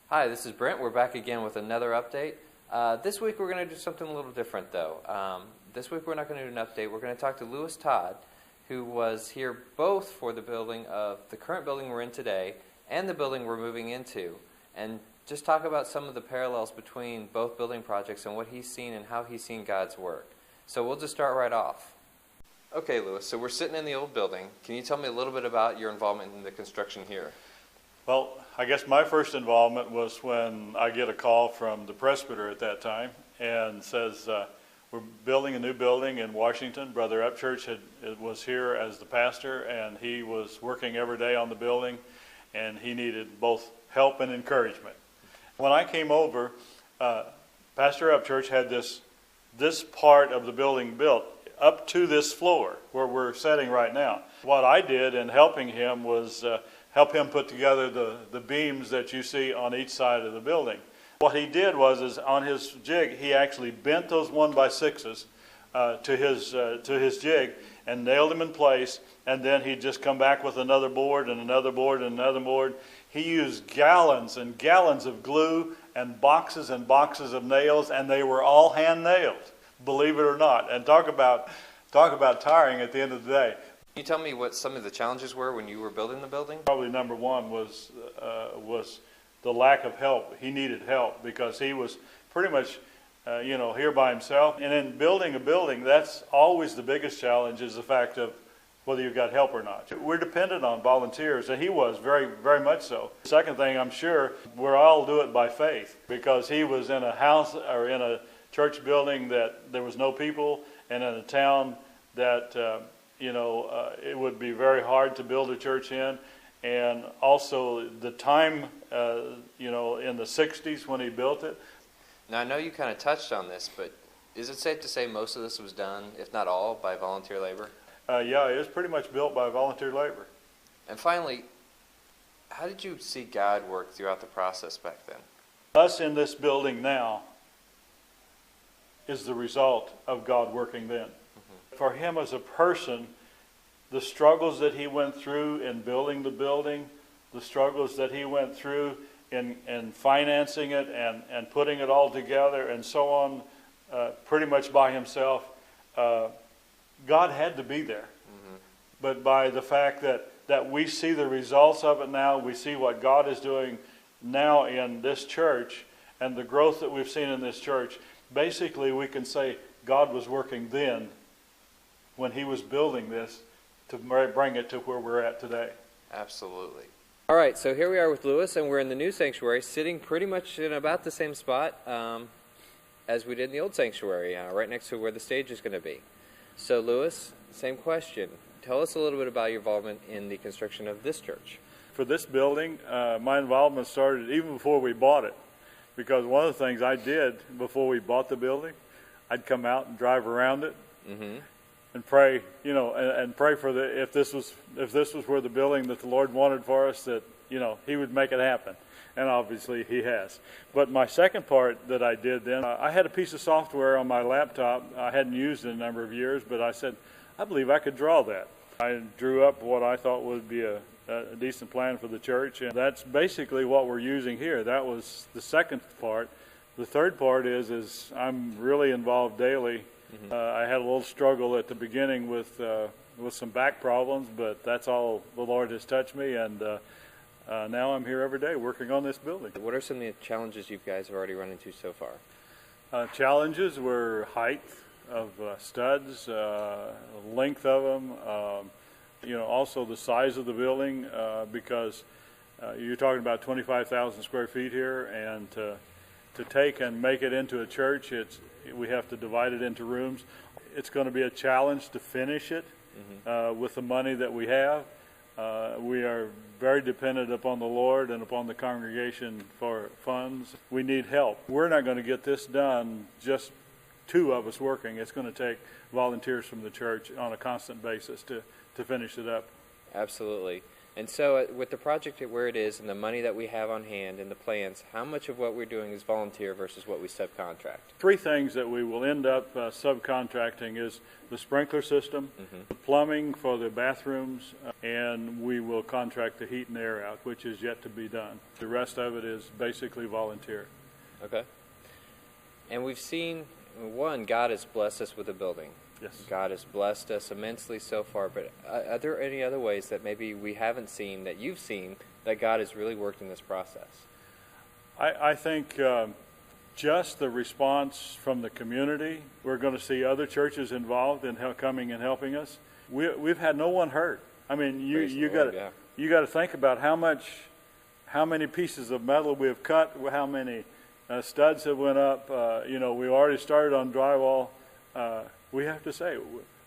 Hi, this is Brent. We're back again with another update. This week we're going to do something a little different though. This week we're not going to do an update. We're going to talk to Lewis Todd, who was here both for the building of the current building we're in today and the building we're moving into, and just talk about some of the parallels between both building projects and what he's seen and how he's seen God's work. So we'll just start right off. Okay, Lewis, so we're sitting in the old building. Can you tell me a little bit about your involvement in the construction here? Well, I guess my first involvement was when I get a call from the presbyter at that time and says, we're building a new building in Washington. Brother Upchurch was here as the pastor, and he was working every day on the building, and he needed both help and encouragement. When I came over, Pastor Upchurch had this part of the building built up to this floor where we're sitting right now. What I did in helping him was help him put together the beams that you see on each side of the building. What he did was on his jig, he actually bent those 1x6s to his jig and nailed them in place, and then he'd just come back with another board and another board and another board. He used gallons and gallons of glue and boxes of nails, and they were all hand nailed, believe it or not. And talk about tiring at the end of the day. Can you tell me what some of the challenges were when you were building the building? Probably number one was the lack of help. He needed help because he was pretty much here by himself. And in building a building, that's always the biggest challenge, is the fact of whether you've got help or not. We're dependent on volunteers, and he was very, very much so. Second thing, I'm sure we're all do it by faith, because he was in a house or in a church building that there was no people, and in a town that it would be very hard to build a church in. And also the time, in the 60s when he built it. Now, I know you kind of touched on this, but is it safe to say most of this was done, if not all, by volunteer labor? Yeah, it was pretty much built by volunteer labor. And finally, how did you see God work throughout the process back then? Us in this building now is the result of God working then. Mm-hmm. For him as a person, the struggles that he went through in building the building, the struggles that he went through in financing it and putting it all together and so on, pretty much by himself, God had to be there. Mm-hmm. But by the fact that we see the results of it now, we see what God is doing now in this church and the growth that we've seen in this church, basically we can say God was working then when he was building this to bring it to where we're at today. Absolutely. All right, so here we are with Lewis, and we're in the new sanctuary, sitting pretty much in about the same spot as we did in the old sanctuary, right next to where the stage is going to be. So Lewis, same question. Tell us a little bit about your involvement in the construction of this church. For this building, my involvement started even before we bought it, because one of the things I did before we bought the building, I'd come out and drive around it. Mm-hmm. And pray, and pray for if this was where the building that the Lord wanted for us, that he would make it happen, and obviously he has. But my second part that I did then, I had a piece of software on my laptop I hadn't used in a number of years, but I said, I believe I could draw that. I drew up what I thought would be a decent plan for the church, and that's basically what we're using here. That was the second part. The third part is I'm really involved daily. Mm-hmm. I had a little struggle at the beginning with some back problems, but that's all the Lord has touched me, and now I'm here every day working on this building. What are some of the challenges you guys have already run into so far? Challenges were height of studs, length of them, also the size of the building, because you're talking about 25,000 square feet here, and to take and make it into a church, we have to divide it into rooms. It's going to be a challenge to finish it. Mm-hmm. With the money that we have. We are very dependent upon the Lord and upon the congregation for funds. We need help. We're not going to get this done just two of us working. It's going to take volunteers from the church on a constant basis to finish it up. Absolutely. And so with the project where it is and the money that we have on hand and the plans, how much of what we're doing is volunteer versus what we subcontract? Three things that we will end up subcontracting is the sprinkler system, the plumbing for the bathrooms, and we will contract the heat and air out, which is yet to be done. The rest of it is basically volunteer. Okay. And we've seen, one, God has blessed us with a building. Yes. God has blessed us immensely so far, but are there any other ways that maybe we haven't seen, that you've seen, that God has really worked in this process? I think just the response from the community, we're going to see other churches involved in coming and helping us. We've had no one hurt. I mean, you got to think about how many pieces of metal we have cut, how many studs have went up. We already started on drywall. We have to say,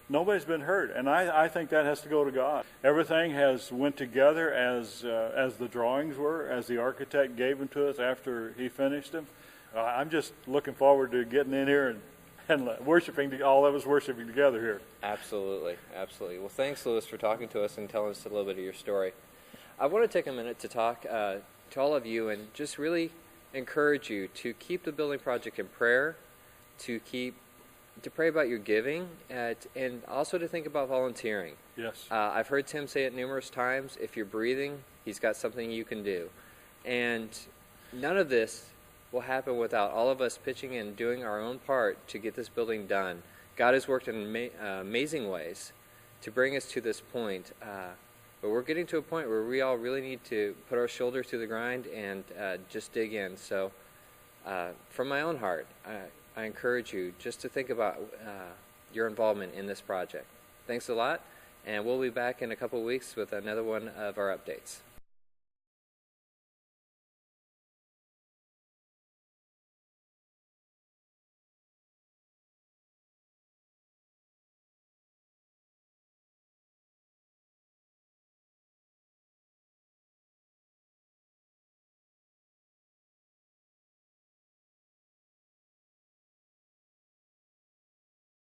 nobody's been hurt, and I think that has to go to God. Everything has went together as the drawings were, as the architect gave them to us after he finished them. I'm just looking forward to getting in here and worshiping, all of us worshiping together here. Absolutely, absolutely. Well, thanks, Louis, for talking to us and telling us a little bit of your story. I want to take a minute to talk to all of you and just really encourage you to keep the building project in prayer, to pray about your giving, and also to think about volunteering. Yes. I've heard Tim say it numerous times. If you're breathing, he's got something you can do. And none of this will happen without all of us pitching in, doing our own part to get this building done. God has worked in amazing ways to bring us to this point. But we're getting to a point where we all really need to put our shoulder to the grind and just dig in. So from my own heart, I encourage you just to think about your involvement in this project. Thanks a lot, and we'll be back in a couple weeks with another one of our updates.